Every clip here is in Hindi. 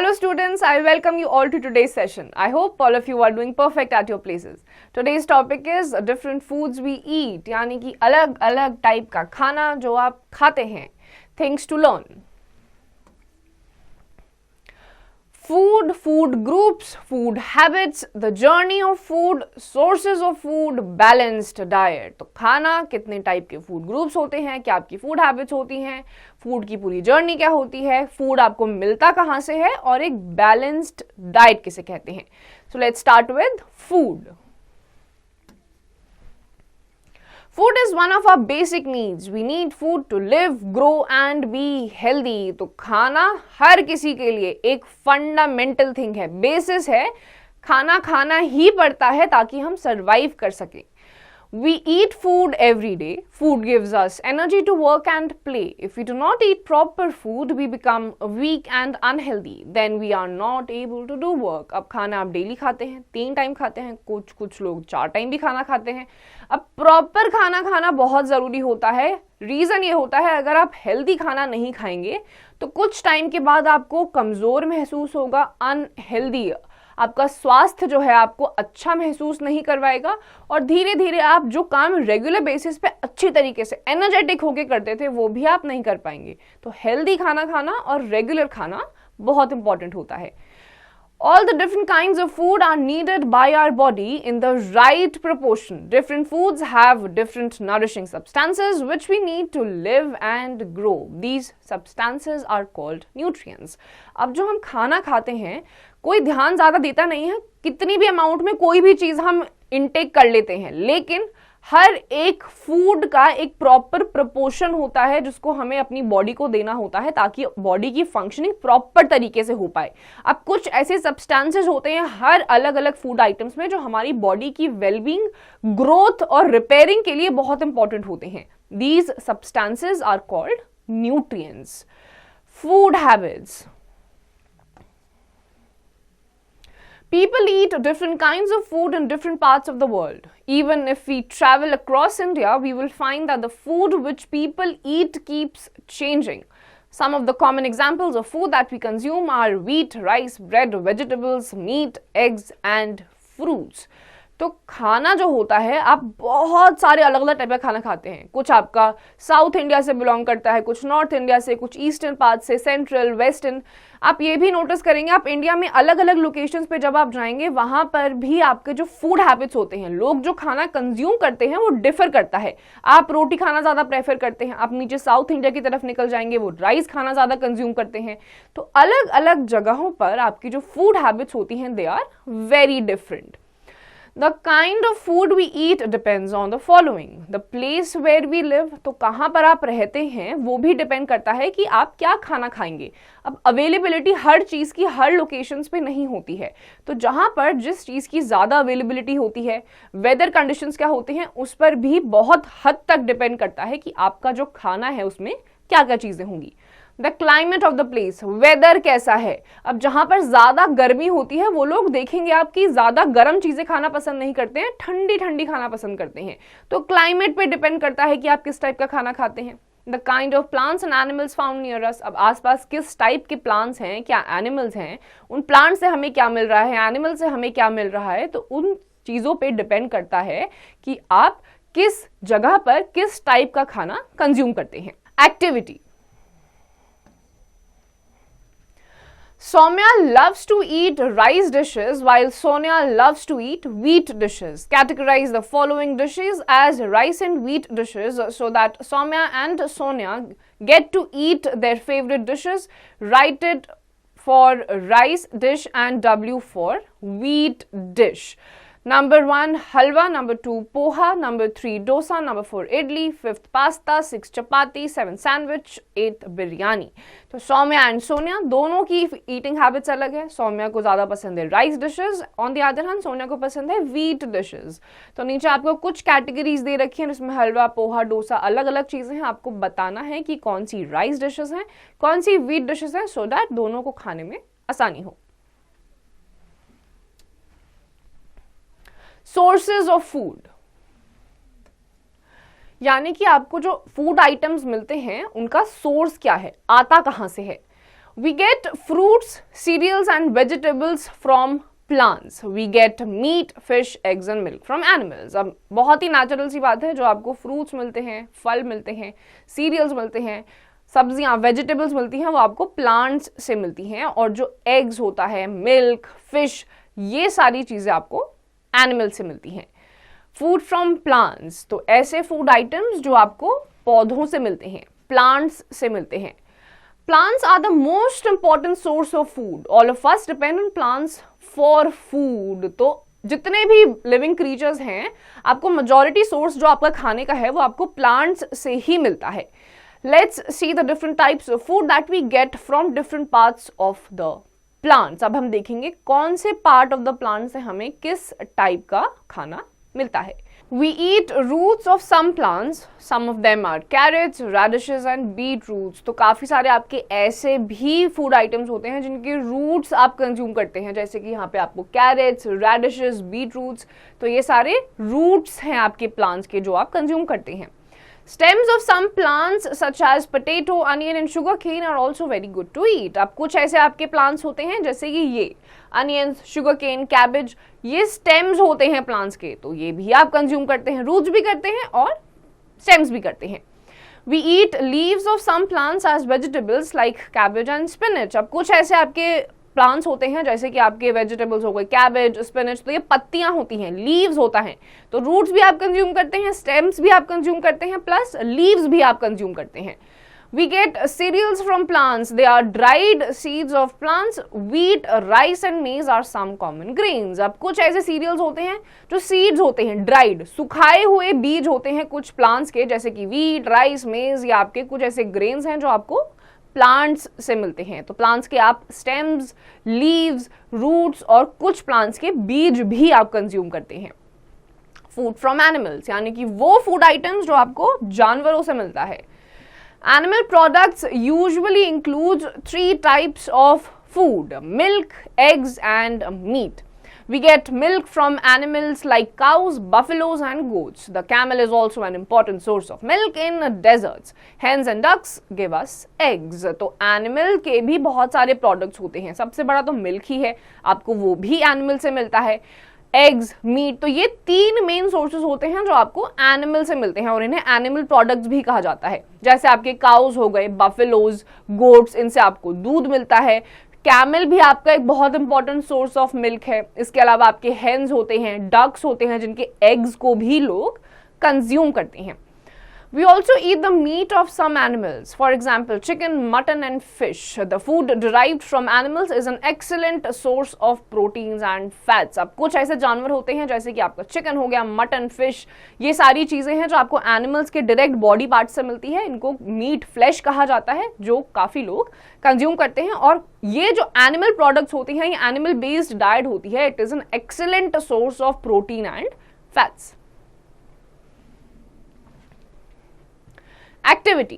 Hello students, I welcome you all to today's session. I hope all of you are doing perfect at your places. Today's topic is different foods we eat, यानी कि अलग अलग टाइप का खाना जो आप खाते हैं. Things to learn. Food, food groups, food habits, the journey of food, sources of food, balanced diet. तो खाना कितने टाइप के फूड ग्रुप्स होते हैं, क्या आपकी फूड हैबिट्स होती हैं, फूड की पूरी जर्नी क्या होती है, फूड आपको मिलता कहाँ से है और एक बैलेंस्ड डाइट किसे कहते हैं. So let's start with food. Food is one of our basic needs. We need food to live, grow and be healthy. तो खाना हर किसी के लिए एक फंडामेंटल थिंग है, बेसिस है. खाना खाना ही पड़ता है ताकि हम सरवाइव कर सकें. We eat food every day. Food gives us energy to work and play. If we do not eat proper food, we become weak and unhealthy. Then we are not able to do work. अब खाना आप डेली खाते हैं, 3 टाइम खाते हैं, कुछ लोग 4 टाइम भी खाना खाते हैं. अब प्रॉपर खाना खाना बहुत ज़रूरी होता है. रीज़न ये होता है, अगर आप हेल्दी खाना नहीं खाएंगे तो कुछ टाइम के बाद आपको कमज़ोर महसूस होगा, अनहेल्दी. आपका स्वास्थ्य जो है आपको अच्छा महसूस नहीं करवाएगा और धीरे धीरे आप जो काम रेगुलर बेसिस पे अच्छी तरीके से एनर्जेटिक होके करते थे वो भी आप नहीं कर पाएंगे. तो हेल्दी खाना खाना और रेगुलर खाना बहुत इंपॉर्टेंट होता है. All the different kinds of food are needed by our body in the right proportion. Different foods have different nourishing substances which we need to live and grow. These substances are called nutrients. अब जो हम खाना खाते हैं कोई ध्यान ज़्यादा देता नहीं है, कितनी भी अमाउंट में कोई भी चीज़ हम इनटेक कर लेते हैं, लेकिन हर एक फूड का एक प्रॉपर प्रोपोर्शन होता है जिसको हमें अपनी बॉडी को देना होता है ताकि बॉडी की फंक्शनिंग प्रॉपर तरीके से हो पाए. अब कुछ ऐसे सब्सटेंसेस होते हैं हर अलग अलग फूड आइटम्स में जो हमारी बॉडी की वेलबींग, ग्रोथ और रिपेयरिंग के लिए बहुत इंपॉर्टेंट होते हैं. These substances are called nutrients. Food habits. People eat different kinds of food in different parts of the world. Even if we travel across India, we will find that the food which people eat keeps changing. Some of the common examples of food that we consume are wheat, rice, bread, vegetables, meat, eggs and fruits. तो खाना जो होता है आप बहुत सारे अलग अलग टाइप का खाना खाते हैं. कुछ आपका साउथ इंडिया से बिलोंग करता है, कुछ नॉर्थ इंडिया से, कुछ ईस्टर्न पार्ट से, सेंट्रल, वेस्टर्न. आप ये भी नोटिस करेंगे आप इंडिया में अलग अलग लोकेशंस पे जब आप जाएंगे वहां पर भी आपके जो फूड हैबिट्स होते हैं, लोग जो खाना कंज्यूम करते हैं वो डिफर करता है. आप रोटी खाना ज़्यादा प्रेफर करते हैं, आप नीचे साउथ इंडिया की तरफ निकल जाएंगे वो राइस खाना ज़्यादा कंज्यूम करते हैं. तो अलग अलग जगहों पर आपकी जो फूड हैबिट्स होती हैं they are very different. The kind of food we eat depends on the following. The place where we live, तो कहाँ पर आप रहते हैं वो भी डिपेंड करता है कि आप क्या खाना खाएंगे. अब अवेलेबिलिटी हर चीज़ की हर लोकेशंस पे नहीं होती है, तो जहाँ पर जिस चीज़ की ज़्यादा अवेलेबिलिटी होती है, वेदर कंडीशंस क्या होते हैं उस पर भी बहुत हद तक डिपेंड करता है कि आपका जो खाना है उसमें क्या क्या चीज़ें होंगी. The climate of the place, weather कैसा है. अब जहां पर ज्यादा गर्मी होती है वो लोग देखेंगे आपकी ज्यादा गर्म चीजें खाना पसंद नहीं करते हैं, ठंडी ठंडी खाना पसंद करते हैं. तो क्लाइमेट पे डिपेंड करता है कि आप किस टाइप का खाना खाते हैं. The kind of plants and animals found near us. अब आसपास किस टाइप के प्लांट्स हैं, क्या एनिमल्स हैं, उन प्लांट से हमें क्या मिल रहा है, एनिमल से हमें क्या मिल रहा है. तो उन चीजों पे डिपेंड करता है कि आप किस जगह पर किस टाइप का खाना कंज्यूम करते हैं. Activity. Soumya loves to eat rice dishes while Sonia loves to eat wheat dishes. Categorize the following dishes as rice and wheat dishes so that Soumya and Sonia get to eat their favorite dishes. Write it for rice dish and W for wheat dish. Number 1 halwa, number 2 poha, number 3 dosa, number 4 idli, 5th pasta, 6 chapati, 7 sandwich, 8th biryani. तो सौम्या एंड सोनिया दोनों की ईटिंग हैबिट्स अलग है. सौम्या को ज़्यादा पसंद है rice dishes, on the other hand Sonia को पसंद है व्हीट डिशेस. तो नीचे आपको कुछ कैटेगरीज दे रखी हैं जिसमें हलवा, पोहा, डोसा अलग अलग चीज़ें हैं. आपको बताना है कि कौन सी राइस डिशेस हैं, कौन सी व्हीट डिशेस हैं, सो दैट दोनों को खाने में आसानी हो. सोर्सेज ऑफ फूड, यानी कि आपको जो फूड आइटम्स मिलते हैं उनका सोर्स क्या है, आता कहाँ से है. We get fruits, cereals and vegetables from plants. We get meat, fish, eggs and milk from animals. अब बहुत ही नेचुरल सी बात है, जो आपको फ्रूट्स मिलते हैं, फल मिलते हैं, सीरियल्स मिलते हैं, सब्जियां, वेजिटेबल्स मिलती हैं, वो आपको प्लांट्स से मिलती हैं, और जो एग्स होता है, मिल्क, फिश, ये सारी चीजें आपको एनिमल से मिलती हैं. फूड फ्रॉम प्लांट्स, तो ऐसे फूड आइटम्स जो आपको पौधों से मिलते हैं, प्लांट्स से मिलते हैं. Plants are the most important source of food. All of us depend on plants for food. तो जितने भी लिविंग क्रीचर्स हैं, आपको मेजॉरिटी सोर्स जो आपका खाने का है वो आपको प्लांट्स से ही मिलता है. Let's see the different types of food that we get from different parts of the plants. अब हम देखेंगे कौन से पार्ट ऑफ द प्लांट से हमें किस टाइप का खाना मिलता है. We eat roots of some plants. Some of them are carrots, radishes and beetroots. तो काफ़ी सारे आपके ऐसे भी फूड आइटम्स होते हैं जिनके रूट्स आप कंज्यूम करते हैं, जैसे कि यहाँ पे आपको कैरेट्स, रेडिशेस, बीटरूट्स, तो ये सारे रूट्स हैं आपके प्लांट्स के जो आप कंज्यूम करते हैं. Stems of some plants such as potato, onion and sugarcane are also very good to eat. अब कुछ ऐसे आपके प्लांट्स होते हैं जैसे कि ये अनियंस, शुगरकेन, कैबेज, ये स्टेम्स होते हैं प्लांट्स के, तो ये भी आप कंज्यूम करते हैं, रूट्स भी करते हैं और स्टेम्स भी करते हैं. We eat leaves of some plants as vegetables like cabbage and spinach. अब कुछ ऐसे आपके प्लांट्स होते हैं जैसे कि आपके वेजिटेबल्स हो गए, कैबेज, स्पिनच, तो ये पत्तियां होती हैं, लीव्स होता है, तो रूट्स भी आप कंज्यूम करते हैं, स्टेम्स भी आप कंज्यूम करते हैं, प्लस लीव्स भी आप कंज्यूम करते हैं. We get cereals from plants. They are dried seeds of plants. Wheat, rice and maize are some common grains. अब कुछ ऐसे cereals होते हैं जो seeds होते हैं, dried, सुखाए हुए बीज होते हैं कुछ plants के, जैसे कि wheat, rice, maize, या आपके कुछ ऐसे grains हैं जो आपको प्लांट्स से मिलते हैं. तो प्लांट्स के आप स्टेम्स, लीव्स, रूट्स और कुछ प्लांट्स के बीज भी आप कंज्यूम करते हैं. फूड फ्रॉम एनिमल्स, यानी कि वो फूड आइटम्स जो आपको जानवरों से मिलता है. Animal products usually include 3 types of food: milk, eggs and meat. We get milk from animals like cows, buffaloes and goats. The camel is also an important source of milk in deserts. Hens and ducks give us eggs. तो animal के भी बहुत सारे products होते हैं. सबसे बड़ा तो milk ही है, आपको वो भी animal से मिलता है. एग्स, मीट, तो ये 3 मेन सोर्सेज होते हैं जो आपको एनिमल से मिलते हैं और इन्हें एनिमल प्रोडक्ट्स भी कहा जाता है. जैसे आपके काउज हो गए, बफेलोज, गोट्स, इनसे आपको दूध मिलता है. कैमल भी आपका एक बहुत इंपॉर्टेंट सोर्स ऑफ मिल्क है. इसके अलावा आपके हेन्स होते हैं, डक्स होते हैं जिनके एग्स को भी लोग कंज्यूम करते हैं. We also eat the meat of some animals. For example, chicken, mutton and fish. The food derived from animals is an excellent source of proteins and fats. अब कुछ ऐसे जानवर होते हैं जैसे कि आपका चिकन हो गया, मटन, फिश, ये सारी चीजें हैं जो आपको एनिमल्स के डायरेक्ट बॉडी पार्ट से मिलती है. इनको मीट, फ्लैश कहा जाता है, जो काफी लोग कंज्यूम करते हैं. और ये जो एनिमल प्रोडक्ट्स होती हैं, ये एनिमल बेस्ड डाइट होती है. It is an excellent source of protein and fats. Activity.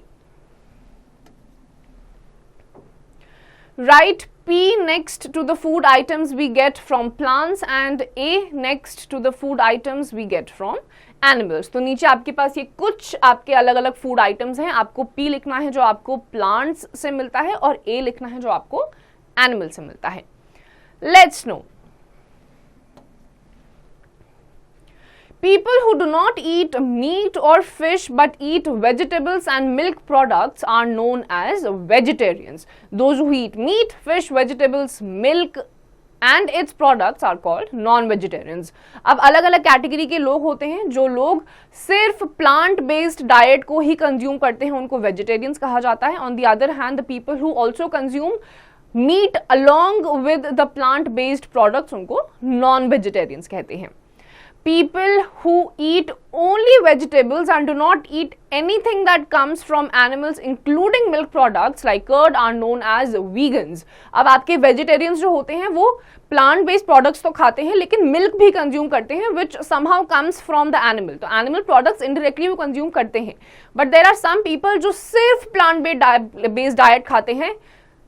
Write P next to the food items we get from plants and A next to the food items we get from animals. तो नीचे आपके पास ये कुछ आपके अलग अलग फूड आइटम्स हैं. आपको P लिखना है जो आपको प्लांट्स से मिलता है और A लिखना है जो आपको एनिमल से मिलता है. Let's know. People who do not eat meat or fish but eat vegetables and milk products are known as vegetarians. Those who eat meat, fish, vegetables, milk and its products are called non-vegetarians. अब अलग अलग कैटेगरी के लोग होते हैं. जो लोग सिर्फ प्लांट बेस्ड डाइट को ही कंज्यूम करते हैं उनको वेजिटेरियंस कहा जाता है. On the other hand, the people who also consume meat along with the plant based products, उनको नॉन वेजिटेरियंस कहते हैं. People who eat only vegetables and do not eat anything that comes from animals including milk products like curd are known as vegans. अब आपके वेजिटेरियंस जो होते हैं वो प्लांट बेस्ड प्रोडक्ट्स तो खाते हैं लेकिन मिल्क भी कंज्यूम करते हैं which somehow comes from the animal. तो एनिमल प्रोडक्ट्स इनडायरेक्टली वो कंज्यूम करते हैं. But there are some people जो सिर्फ प्लांट बेस्ड डाइट खाते हैं,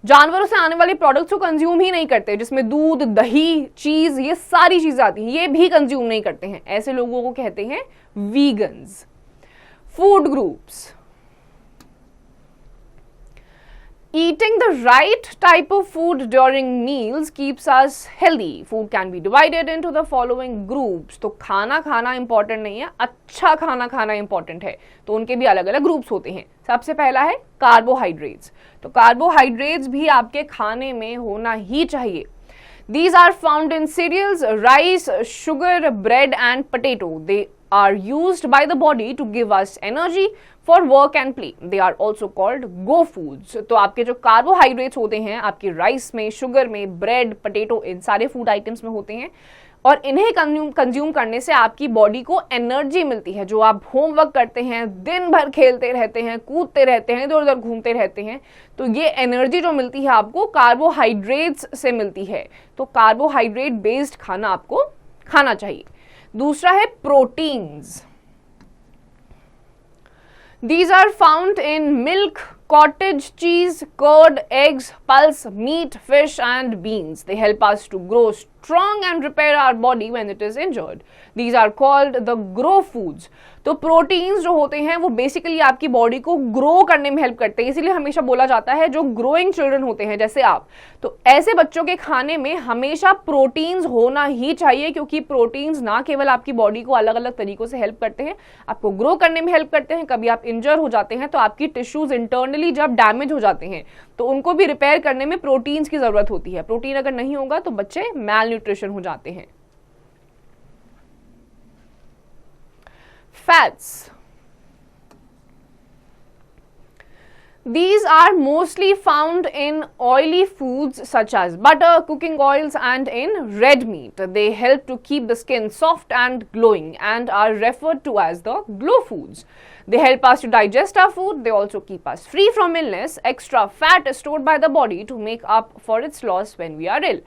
जानवरों से आने वाली प्रोडक्ट्स को कंज्यूम ही नहीं करते, जिसमें दूध, दही, चीज, ये सारी चीजें आती हैं, ये भी कंज्यूम नहीं करते हैं. ऐसे लोगों को कहते हैं vegans. Food groups. Eating the right type of food during meals keeps us healthy. Food can be divided into the following groups. तो खाना खाना इंपॉर्टेंट नहीं है, अच्छा खाना खाना इंपॉर्टेंट है. तो उनके भी अलग अलग ग्रुप्स होते हैं. सबसे पहला है कार्बोहाइड्रेट्स. तो कार्बोहाइड्रेट्स भी आपके खाने में होना ही चाहिए. These are found in cereals, rice, sugar, bread and potato. They are used by the body to give us energy for work and play. They are also called go foods. तो आपके जो कार्बोहाइड्रेट्स होते हैं आपके राइस में, शुगर में, ब्रेड, पोटैटो, इन सारे फूड आइटम्स में होते हैं और इन्हें कंज्यूम करने से आपकी बॉडी को एनर्जी मिलती है. जो आप होमवर्क करते हैं, दिन भर खेलते रहते हैं, कूदते रहते हैं, इधर उधर घूमते रहते हैं, तो ये एनर्जी जो मिलती है आपको कार्बोहाइड्रेट्स से मिलती है. तो कार्बोहाइड्रेट बेस्ड खाना आपको खाना चाहिए. दूसरा है proteins. These are found in milk, cottage cheese, curd, eggs, pulse, meat, fish and beans. They help us to grow strong and repair our body when it is injured. These are called the grow foods. तो प्रोटीन्स जो होते हैं वो बेसिकली आपकी बॉडी को ग्रो करने में हेल्प करते हैं. इसीलिए हमेशा बोला जाता है जो ग्रोइंग चिल्ड्रन होते हैं जैसे आप, तो ऐसे बच्चों के खाने में हमेशा प्रोटीन्स होना ही चाहिए, क्योंकि प्रोटीन्स ना केवल आपकी बॉडी को अलग अलग तरीकों से हेल्प करते हैं, आपको ग्रो करने में हेल्प करते हैं. कभी आप इंजर हो जाते हैं तो आपकी टिश्यूज इंटरनली जब डैमेज हो जाते हैं तो उनको भी रिपेयर करने में प्रोटीन्स की जरूरत होती है. प्रोटीन अगर नहीं होगा तो बच्चे मैल न्यूट्रिशन हो जाते हैं. Fats. These are mostly found in oily foods such as butter, cooking oils and in red meat. They help to keep the skin soft and glowing and are referred to as the glow foods. They help us to digest our food. They also keep us free from illness. Extra fat is stored by the body to make up for its loss when we are ill.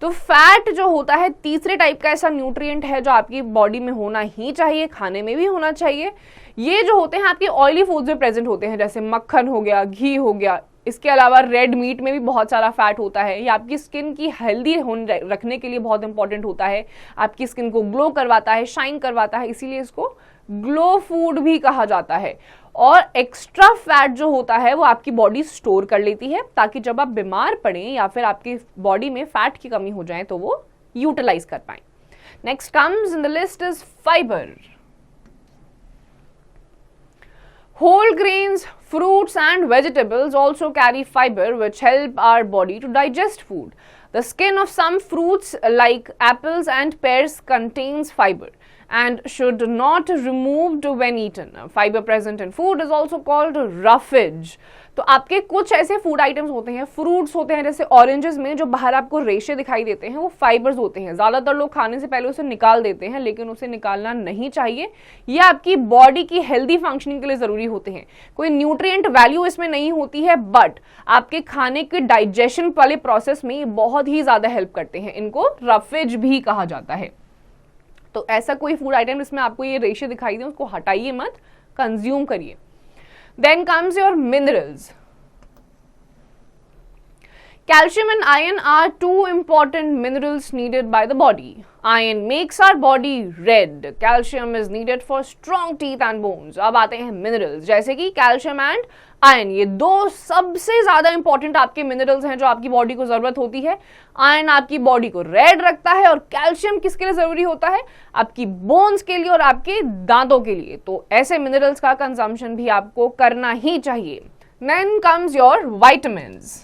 तो फैट जो होता है तीसरे टाइप का ऐसा न्यूट्रिएंट है जो आपकी बॉडी में होना ही चाहिए, खाने में भी होना चाहिए. ये जो होते हैं आपके ऑयली फूड्स में प्रेजेंट होते हैं, जैसे मक्खन हो गया, घी हो गया. इसके अलावा रेड मीट में भी बहुत सारा फैट होता है. ये आपकी स्किन की हेल्दी रखने के लिए बहुत इंपॉर्टेंट होता है. आपकी स्किन को ग्लो करवाता है, शाइन करवाता है, इसीलिए इसको ग्लो फूड भी कहा जाता है. और एक्स्ट्रा फैट जो होता है वो आपकी बॉडी स्टोर कर लेती है ताकि जब आप बीमार पड़े या फिर आपकी बॉडी में फैट की कमी हो जाए तो वो यूटिलाइज कर पाए. Next comes in the list is fibre. Whole grains, fruits and vegetables also carry fiber which help our body to digest food. The skin of some fruits like apples and pears contains fiber and should not removed when eaten. Fiber present in food is also called roughage. तो आपके कुछ ऐसे फूड आइटम्स होते हैं, फ्रूट्स होते हैं जैसे ऑरेंजेस में जो बाहर आपको रेशे दिखाई देते हैं वो फाइबर्स होते हैं. ज्यादातर लोग खाने से पहले उसे निकाल देते हैं, लेकिन उसे निकालना नहीं चाहिए. ये आपकी बॉडी की हेल्दी फंक्शनिंग के लिए जरूरी होते हैं. कोई न्यूट्रिएंट वैल्यू इसमें नहीं होती है, बट आपके खाने के डाइजेशन वाले प्रोसेस में ये बहुत ही ज्यादा हेल्प करते हैं. इनको रफेज भी कहा जाता है. तो ऐसा कोई फूड आइटम जिसमें आपको ये रेशे दिखाई दे उसको हटाइए मत, कंज्यूम करिए. Then comes your minerals. Calcium and iron are two important minerals needed by the body. Iron makes our body red. Calcium is needed for strong teeth and bones. अब आते हैं minerals जैसे कि calcium and iron. ये दो सबसे ज्यादा इंपॉर्टेंट आपके मिनरल्स हैं जो आपकी बॉडी को जरूरत होती है. आयरन आपकी बॉडी को रेड रखता है और कैल्शियम किसके लिए जरूरी होता है? आपकी बोन्स के लिए और आपके दांतों के लिए. तो ऐसे मिनरल्स का कंजम्पशन भी आपको करना ही चाहिए. Then comes your vitamins.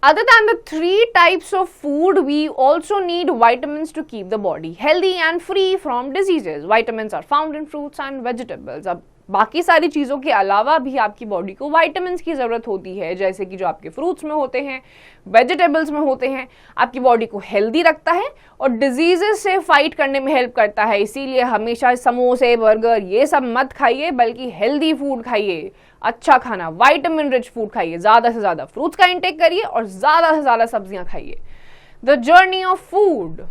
Other than the three types of food, we also need vitamins to keep the body healthy and free from diseases. Vitamins are found in fruits and vegetables. अब बाकी सारी चीज़ों के अलावा भी आपकी बॉडी को विटामिन्स की ज़रूरत होती है, जैसे कि जो आपके फ्रूट्स में होते हैं, वेजिटेबल्स में होते हैं. आपकी बॉडी को हेल्दी रखता है और डिजीजेस से फाइट करने में हेल्प करता है. इसीलिए हमेशा समोसे, बर्गर ये सब मत खाइए, बल्कि हेल्दी फूड खाइए, अच्छा खाना, विटामिन रिच फूड खाइए, ज़्यादा से ज़्यादा फ्रूट्स का इंटेक करिए और ज़्यादा से ज़्यादा सब्जियां खाइए. The journey of food.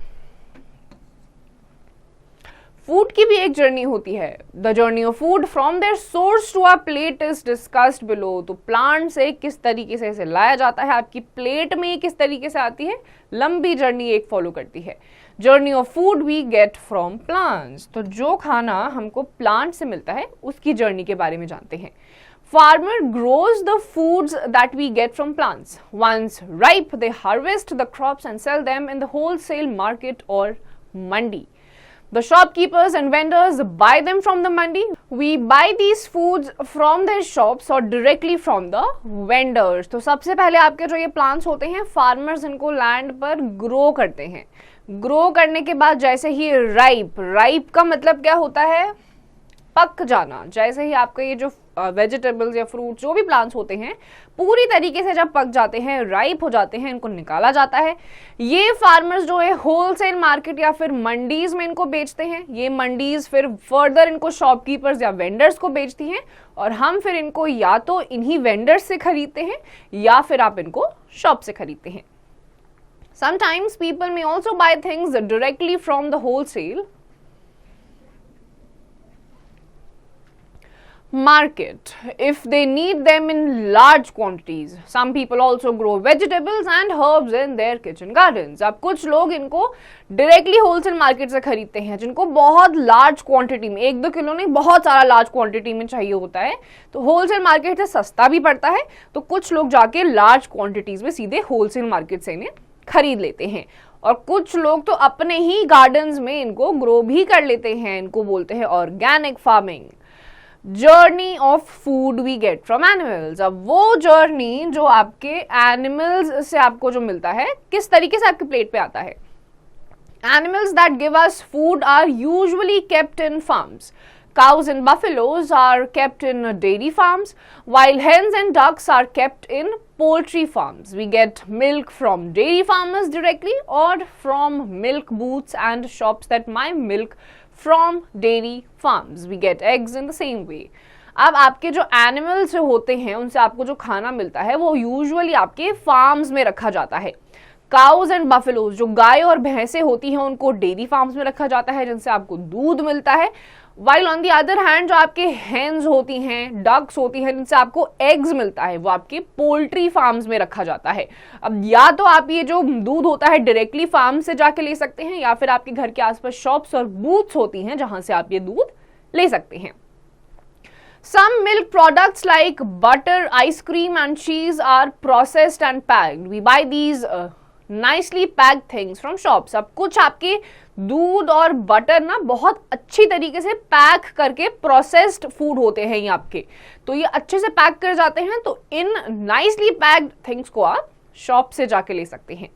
Food की भी एक जर्नी होती है. The journey of food from their source to our plate is discussed below. तो प्लांट से किस तरीके से इसे लाया जाता है, आपकी प्लेट में किस तरीके से आती है, लंबी जर्नी एक फॉलो करती है. Journey of food we get from plants. तो जो खाना हमको प्लांट से मिलता है उसकी जर्नी के बारे में जानते हैं. Farmer grows the foods that we get from plants. Once ripe, they harvest the crops and sell them in the wholesale market or mandi. The shopkeepers and vendors buy them from the mandi. We buy these foods from their shops or directly from the vendors. तो सबसे पहले आपके जो ये plants होते हैं, farmers इनको land पर grow करते हैं. ग्रो करने के बाद जैसे ही राइप का मतलब क्या होता है, पक जाना. जैसे ही आपका ये जो वेजिटेबल्स या फ्रूट जो भी प्लांट्स होते हैं पूरी तरीके से जब पक जाते हैं, राइप हो जाते हैं, इनको निकाला जाता है. ये फार्मर्स जो है होलसेल मार्केट या फिर मंडीज में इनको बेचते हैं. ये मंडीज फिर फर्दर इनको शॉपकीपर्स या वेंडर्स को बेचती हैं और हम फिर इनको या तो इन्हीं वेंडर्स से खरीदते हैं या फिर आप इनको शॉप से खरीदते हैं. Sometimes people may also buy things directly from the wholesale market if they need them in large quantities. Some people also grow vegetables and herbs in their kitchen gardens. अब कुछ लोग इनको directly wholesale market से खरीदते हैं जिनको बहुत large quantity में, 1-2 किलो नहीं, बहुत सारा large quantity में चाहिए होता है. तो wholesale market से सस्ता भी पड़ता है, तो कुछ लोग जाके large quantities में सीधे wholesale market से इन्हें खरीद लेते हैं. और कुछ लोग तो अपने ही गार्डन्स में इनको ग्रो भी कर लेते हैं. इनको बोलते हैं organic farming. Journey of food we get from animals. अब वो जर्नी जो आपके एनिमल्स से आपको जो मिलता है, किस तरीके से आपके प्लेट पे आता है. Animals that give us food are usually kept in farms. Cows and buffaloes are kept in dairy farms, while hens and ducks are kept in poultry farms. We get milk from dairy farmers directly or from milk booths and shops that buy milk from dairy farms. We get eggs in the same way. अब आपके जो एनिमल्स होते हैं उनसे आपको जो खाना मिलता है वो यूजुअली आपके फार्म्स में रखा जाता है. काउज एंड बफेलोज, जो गाय और भैंसें होती हैं, उनको डेयरी फार्म्स में रखा जाता है जिनसे आपको दूध मिलता है. While on the other hand जो आपके हेन्स होती हैं, डक्स होती हैं, जिनसे आपको एग्स मिलता है, वो आपके पोल्ट्री फार्म्स में रखा जाता है. अब या तो आप ये जो दूध होता है डायरेक्टली फार्म से जाके ले सकते हैं या फिर आपके घर के आसपास शॉप्स और बूथ्स होती हैं जहां से आप ये दूध ले सकते हैं. Some milk products like butter, ice cream and cheese are processed and packed. We buy these nicely packed things from shops. अब कुछ आपके दूध और बटर ना बहुत अच्छी तरीके से पैक करके प्रोसेस्ड फूड होते हैं ये आपके, तो ये अच्छे से पैक कर जाते हैं. तो इन नाइसली पैक्ड थिंग्स को आप शॉप से जाके ले सकते हैं.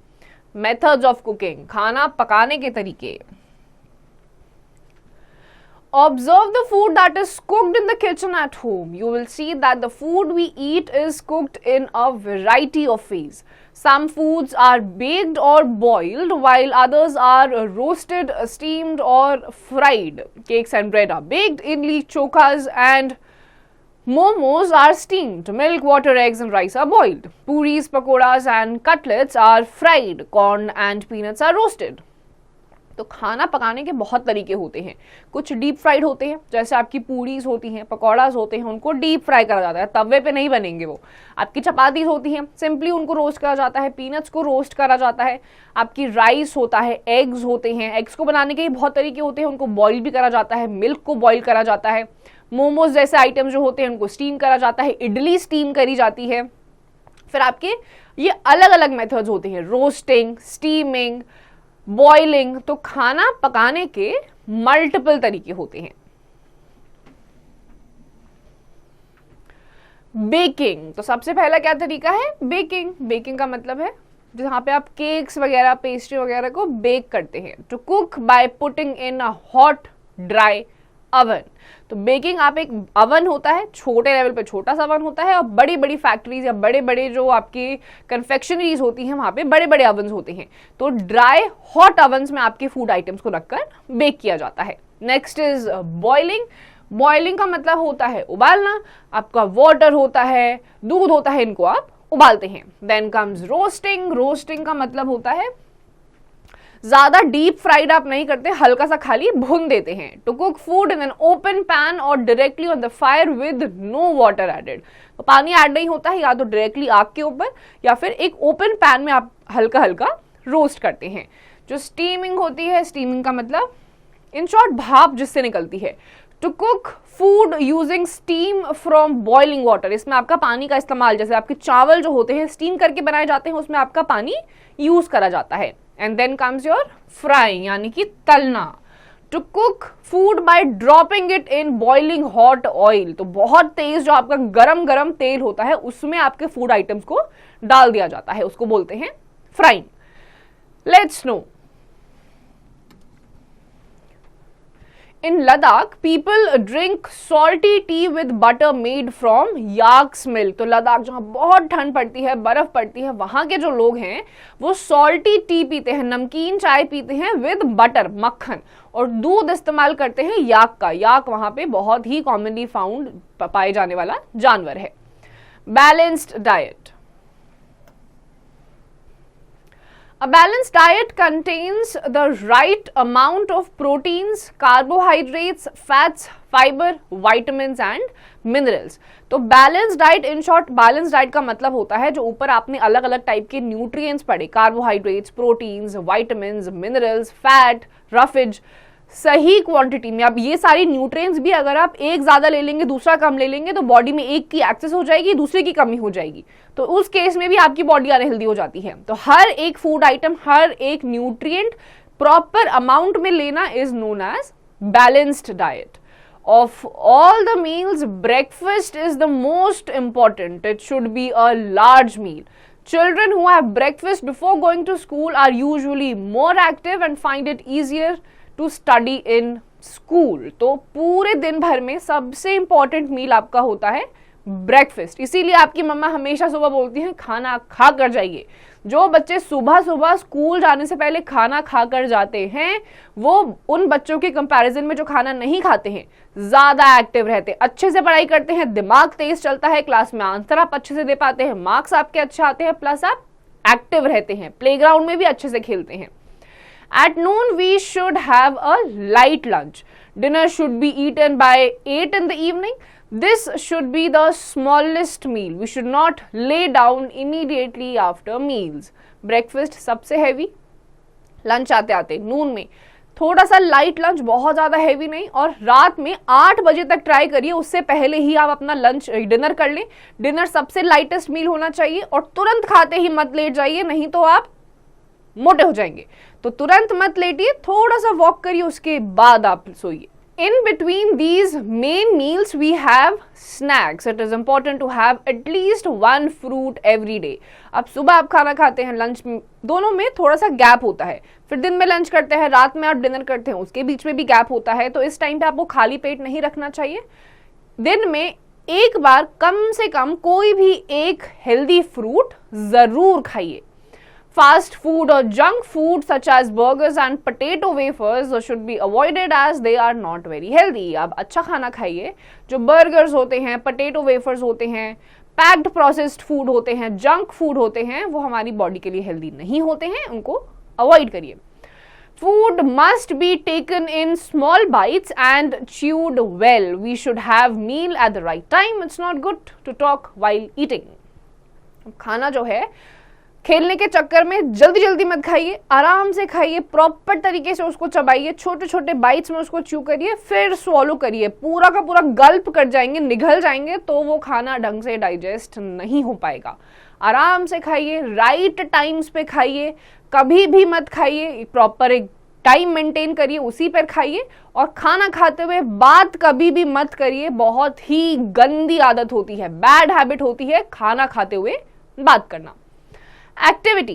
मेथड्स ऑफ कुकिंग, खाना पकाने के तरीके. Observe the food that is cooked in the kitchen at home. You will see that the food we eat is cooked in a variety of ways. Some foods are baked or boiled, while others are roasted, steamed or fried. Cakes and bread are baked, idli, chokas and momos are steamed. Milk, water, eggs and rice are boiled. Puris, pakoras and cutlets are fried. Corn and peanuts are roasted. तो खाना पकाने के बहुत तरीके होते हैं. कुछ डीप फ्राइड होते हैं, जैसे आपकी पूरीज होती हैं, पकौड़ाज होते हैं, उनको डीप फ्राई करा जाता है, तवे पे नहीं बनेंगे वो. आपकी चपातीज होती हैं, सिंपली उनको रोस्ट करा जाता है, पीनट्स को रोस्ट करा जाता है. आपकी राइस होता है, एग्स होते हैं, एग्स को बनाने के बहुत तरीके होते हैं, उनको बॉईल भी करा जाता है, मिल्क को बॉईल करा जाता है. मोमोज जैसे आइटम जो होते हैं उनको स्टीम करा जाता है, इडली स्टीम करी जाती है. फिर आपके ये अलग अलग मेथड्स होते हैं, रोस्टिंग, स्टीमिंग, बॉइलिंग. तो खाना पकाने के मल्टीपल तरीके होते हैं. बेकिंग, तो सबसे पहला क्या तरीका है, बेकिंग. बेकिंग का मतलब है जहां पे आप केक्स वगैरह, पेस्ट्री वगैरह को बेक करते हैं. To cook by putting in a hot dry oven. तो बेकिंग, आप एक अवन होता है, छोटे लेवल पे छोटा सा अवन होता है, और बड़ी बड़ी फैक्ट्रीज या बड़े बड़े जो आपकी कन्फेक्शनरीज होती हैं वहां पे बड़े बड़े अवन होते हैं. तो ड्राई हॉट अवन्स में आपके फूड आइटम्स को रखकर बेक किया जाता है. Next is boiling. बॉइलिंग का मतलब होता है उबालना. आपका वाटर होता है, दूध होता है, इनको आप उबालते हैं. Then comes roasting. रोस्टिंग का मतलब होता है ज्यादा डीप फ्राइड आप नहीं करते, हल्का सा खाली भून देते हैं. To cook food in an open pan और directly on the fire with no water added. तो पानी ऐड नहीं होता है, या तो डायरेक्टली आग के ऊपर या फिर एक ओपन पैन में आप हल्का हल्का रोस्ट करते हैं. जो स्टीमिंग होती है, स्टीमिंग का मतलब इन शॉर्ट भाप जिससे निकलती है. To cook food using steam from boiling water, इसमें आपका पानी का इस्तेमाल, जैसे आपके चावल जो होते हैं स्टीम करके बनाए जाते हैं उसमें आपका पानी यूज करा जाता है। And then comes your frying यानी कि तलना। To cook food by dropping it in boiling hot oil, तो बहुत तेज जो आपका गरम गरम तेल होता है उसमें आपके फूड आइटम्स को डाल दिया जाता है, उसको बोलते हैं frying. Let's no, in Ladakh, people drink salty tea with butter made from yak's milk। तो लद्दाख जहाँ बहुत ठंड पड़ती है, बर्फ पड़ती है, वहां के जो लोग हैं वो सॉल्टी टी पीते हैं, नमकीन चाय पीते हैं विद बटर, मक्खन, और दूध इस्तेमाल करते हैं याक का। याक वहां पे बहुत ही कॉमनली फाउंड पाए जाने वाला जानवर है। Balanced diet. A balanced diet contains the right amount of proteins, carbohydrates, fats, fiber, vitamins and minerals। तो balance diet, in short balance diet का मतलब होता है जो ऊपर आपने अलग अलग टाइप के न्यूट्रिएंट्स पढ़े, carbohydrates, proteins, vitamins, minerals, fat, roughage, सही क्वांटिटी में। अब ये सारी न्यूट्रिएंट्स भी अगर आप एक ज्यादा ले लेंगे दूसरा कम ले लेंगे तो बॉडी में एक की एक्सेस हो जाएगी, दूसरे की कमी हो जाएगी, तो उस केस में भी आपकी बॉडी अनहेल्दी हो जाती है। तो हर एक फूड आइटम, हर एक न्यूट्रिएंट प्रॉपर अमाउंट में लेना is known as balanced diet. Of all the meals, breakfast is the most important. It should be a large meal. Children who have breakfast before going to school are usually more active and find it easier to study in school। तो पूरे दिन भर में सबसे इंपॉर्टेंट मील आपका होता है ब्रेकफास्ट। इसीलिए आपकी मम्मा हमेशा सुबह बोलती हैं खाना खा कर जाइए। जो बच्चे सुबह सुबह स्कूल जाने से पहले खाना खा कर जाते हैं वो उन बच्चों के कंपैरिजन में जो खाना नहीं खाते हैं ज्यादा एक्टिव रहते, अच्छे से पढ़ाई करते हैं, दिमाग तेज चलता है, क्लास में आंसर आप अच्छे से दे पाते हैं, मार्क्स आपके अच्छे आते हैं, प्लस आप एक्टिव रहते हैं, प्लेग्राउंड में भी अच्छे से खेलते हैं। At noon, we should have a light lunch. Dinner should be eaten by 8 in the evening. This should be the smallest meal. We should not lay down immediately after meals. Breakfast सबसे heavy, lunch आते आते नून में थोड़ा सा लाइट लंच, बहुत ज्यादा हैवी नहीं, और रात में 8 बजे तक ट्राई करिए, उससे पहले ही आप अपना लंच डिनर कर लें। डिनर सबसे लाइटेस्ट मील होना चाहिए और तुरंत खाते ही मत लेट जाइए, नहीं तो आप मोटे हो जाएंगे। तो तुरंत मत लेटिए, थोड़ा सा वॉक करिए, उसके बाद आप सोइए। In between these main meals we have snacks. It is important to have at least one fruit every day. अब सुबह आप खाना खाते हैं, लंच में, दोनों में थोड़ा सा गैप होता है, फिर दिन में लंच करते हैं, रात में आप डिनर करते हैं, उसके बीच में भी गैप होता है। तो इस टाइम पे आपको खाली पेट नहीं रखना चाहिए। दिन में एक बार कम से कम कोई भी एक हेल्दी फ्रूट जरूर खाइए। Fast food or junk food such as burgers and potato wafers should be avoided as they are not very healthy। अब अच्छा खाना खाइए। जो बर्गर्स होते हैं, पोटैटो वेफर्स होते हैं, पैक्ड प्रोसेस्ड फूड होते हैं, जंक फूड होते हैं, वो हमारी बॉडी के लिए हेल्दी नहीं होते हैं, उनको अवॉइड करिए। Food must be taken in small bites and chewed well. We should have meal at the right time. It's not good to talk while eating। खाना जो है खेलने के चक्कर में जल्दी जल्दी मत खाइए, आराम से खाइए, प्रॉपर तरीके से उसको चबाइए, छोटे छोटे बाइट्स में उसको च्यू करिए, फिर स्वॉलो करिए। पूरा का पूरा गल्प कर जाएंगे, निगल जाएंगे तो वो खाना ढंग से डाइजेस्ट नहीं हो पाएगा। आराम से खाइए, राइट टाइम्स पे खाइए, कभी भी मत खाइए, प्रॉपर एक टाइम मेंटेन करिए, उसी पर खाइए। और खाना खाते हुए बात कभी भी मत करिए, बहुत ही गंदी आदत होती है, बैड हैबिट होती है खाना खाते हुए बात करना। Activity.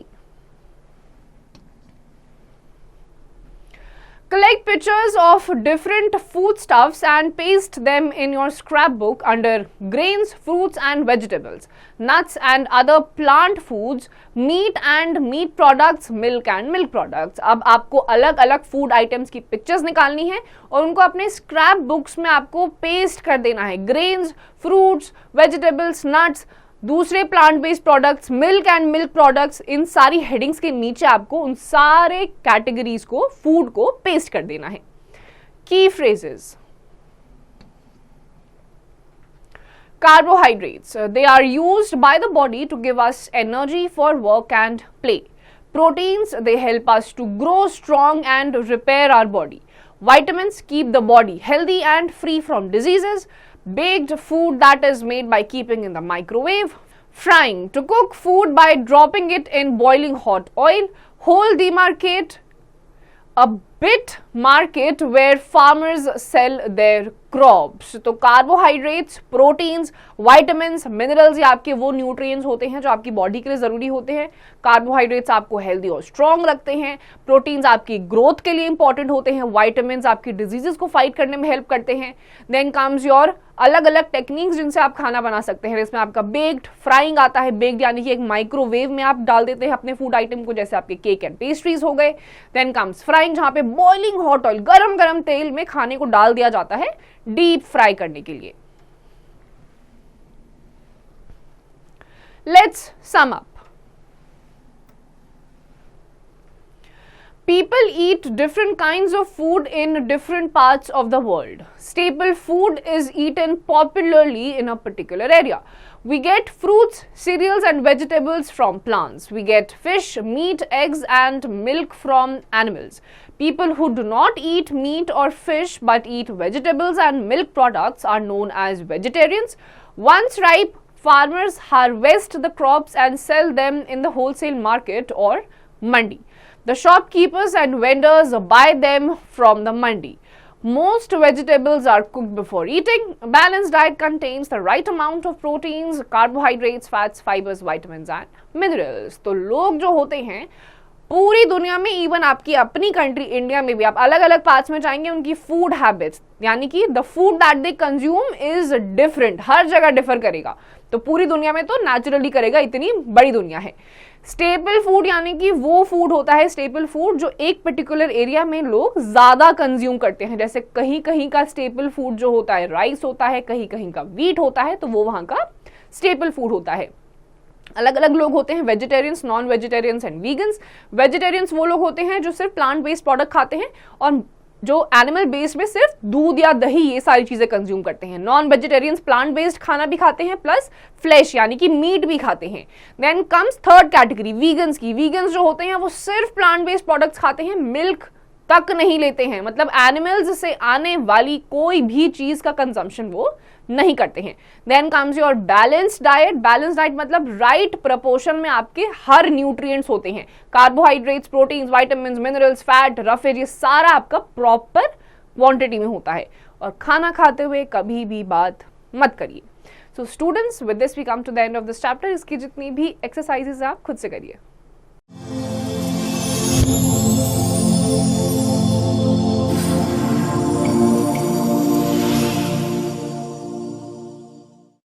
Collect pictures of different foodstuffs and paste them in your scrapbook under grains, fruits and vegetables, nuts and other plant foods, meat and meat products, milk and milk products। अब आपको अलग अलग फूड आइटम्स की पिक्चर्स निकालनी है और उनको अपने स्क्रैप बुक्स में आपको पेस्ट कर देना है। ग्रेन्स, फ्रूट्स, वेजिटेबल्स, नट्स, दूसरे plant based products, milk and milk products, इन सारी हेडिंग्स के नीचे आपको उन सारे कैटेगरीज को, फूड को पेस्ट कर देना है। की phrases. Carbohydrates, they are used by the body to give us energy for work and play. Proteins, they help us to grow strong and repair our body. Vitamins keep the body healthy and free from diseases. Baked food that is made by keeping in the microwave. Frying, to cook food by dropping it in boiling hot oil. Whole demarcate, a bit market where farmers sell their crops. तो कार्बोहाइड्रेट्स, प्रोटीन्स, वाइटामिन्स, मिनरल्स, ये आपके वो न्यूट्रिएंट्स होते हैं जो आपकी बॉडी के लिए जरूरी होते हैं। कार्बोहाइड्रेट्स आपको हेल्दी और स्ट्रॉन्ग रखते हैं, प्रोटीन्स आपकी ग्रोथ के लिए इंपॉर्टेंट होते हैं, वाइटामिन्स आपकी डिजीजेस को फाइट करने में हेल्प करते हैं। देन कम्स योर अलग अलग टेक्निक्स जिनसे आप खाना बना सकते हैं। इसमें आपका बेक्ड, फ्राइंग आता है। बेक्ड यानी कि एक माइक्रोवेव में आप डाल देते हैं अपने फूड आइटम को, जैसे आपके केक एंड पेस्ट्रीज हो गए। देन कम्स फ्राइंग, जहां पे बॉइलिंग हॉट ऑयल, गरम गरम तेल में खाने को डाल दिया जाता है डीप फ्राई करने के लिए। Let's sum up. People eat different kinds of food in different parts of the world. Staple food is eaten popularly in a particular area. We get fruits, cereals and vegetables from plants. We get fish, meat, eggs and milk from animals. People who do not eat meat or fish but eat vegetables and milk products are known as vegetarians. Once ripe, farmers harvest the crops and sell them in the wholesale market or mandi. The shopkeepers and vendors buy them from the mandi. Most vegetables are cooked before eating. A balanced diet contains the right amount of proteins, carbohydrates, fats, fibers, vitamins and minerals. तो लोग जो होते हैं पूरी दुनिया में, इवन आपकी अपनी कंट्री इंडिया में भी, आप अलग अलग पार्ट्स में जाएंगे, उनकी फूड हैबिट्स यानी कि the food that they consume is different, हर जगह डिफर करेगा। तो पूरी दुनिया में तो नेचुरली करेगा, इतनी बड़ी दुनिया है। स्टेपल फूड यानी कि वो फूड होता है, स्टेपल फूड जो एक पर्टिकुलर एरिया में लोग ज्यादा कंज्यूम करते हैं। जैसे कहीं कहीं का स्टेपल फूड जो होता है राइस होता है, कहीं कहीं का व्हीट होता है, तो वो वहां का स्टेपल फूड होता है। अलग अलग लोग होते हैं, vegetarians, non vegetarians and vegans. Vegetarians वो लोग होते हैं जो सिर्फ प्लांट बेस्ड प्रोडक्ट खाते हैं और जो एनिमल बेस्ड में सिर्फ दूध या दही ये सारी चीजें कंज्यूम करते हैं। नॉन वेजिटेरियंस प्लांट बेस्ड खाना भी खाते हैं प्लस फ्लैश यानी कि मीट भी खाते हैं। Then comes third category vegans की। वीगन्स जो होते हैं वो सिर्फ प्लांट बेस्ड प्रोडक्ट्स खाते हैं, मिल्क तक नहीं लेते हैं, मतलब एनिमल्स से आने वाली कोई भी चीज का कंजम्पशन वो नहीं करते हैं। Then comes your balanced diet. Balanced diet मतलब राइट प्रपोर्शन में आपके हर न्यूट्रिएंट्स होते हैं, carbohydrates, proteins, vitamins, minerals, fat, roughage, ये सारा आपका प्रॉपर क्वांटिटी में होता है। और खाना खाते हुए कभी भी बात मत करिए। So students, with this we come to the end of this chapter. इसकी जितनी भी एक्सरसाइजेस आप खुद से करिए।